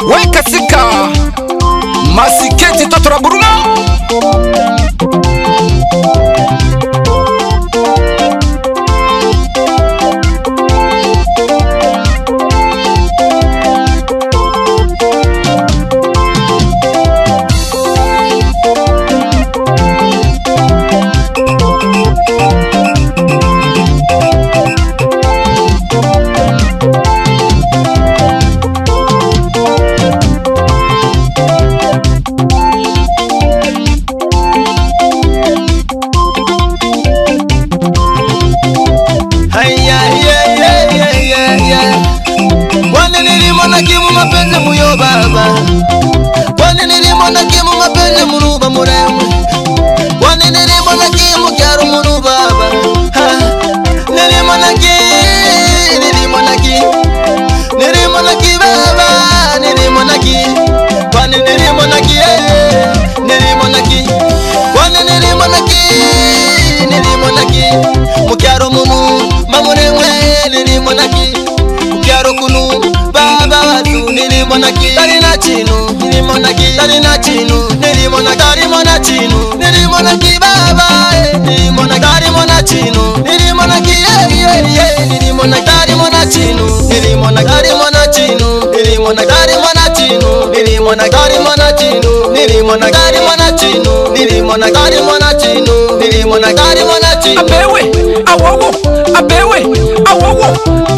weka sika masiketi totora buruma. Kimu mapenzi muyo baba, wani nilimona kimu mapenzi muruba muremwe, wani nilimona kimu kyaro muru baba, nilimona ki baba, nilimona ki, wani nilimona ki, wani nilimona ki, mukyaro mumu mamuremwe nilimona ki, mukyaro kunu baba watu nilimona ki, tarina chinu nilimona ki, tarina chinu nilimona tarimona chinu nilimona ki baba, nilimona tarimona chinu nilimona ki, nilimona tarimona chinu nilimona tarimona chinu nilimona tarimona chinu nilimona tarimona chinu nilimona tarimona chinu nilimona tarimona chinu nilimona tarimona chinu. Abewe awowo, abewe awowo,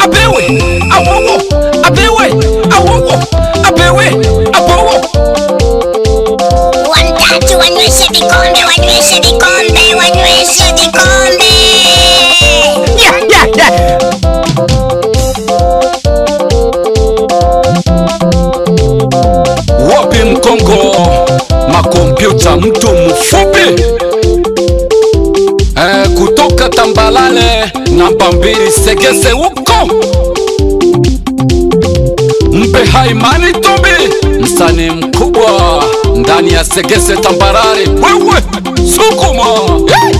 abewe awowo, abewe awowo, abewe awowo. Watatu wanyweshe vikombe, wanyweshe vikombe, wanyweshe vikombe. Wapi Mkongo makompyuta mtu mfupi, kutoka Tambalale namba 2 Segese huko. Mpe Haimani Tobi, msanii mkubwa ndani ya Segese Tambarare. Wewe sukuma, hey!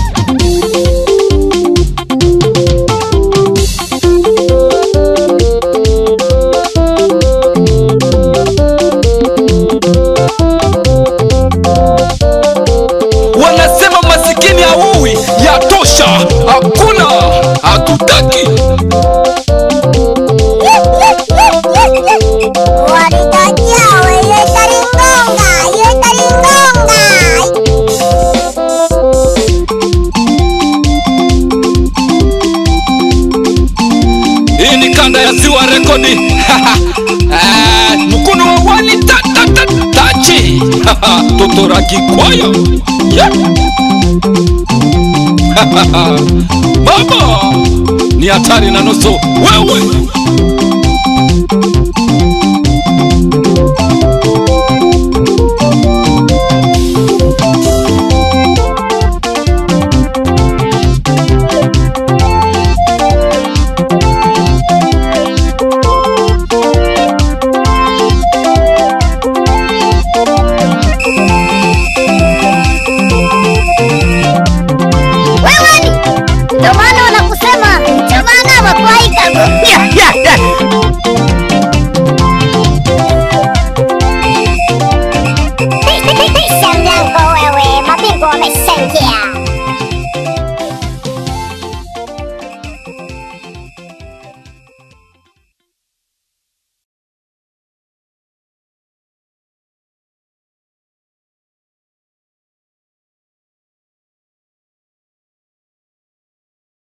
Wanasema masikini hauwi, yatosha, hakuna, hatutaki. Hii ni kanda ya Ziwa Rekodi. Mkono wa wani tachi totora kikwayo, yeah. Baba ni hatari na nusu wewe.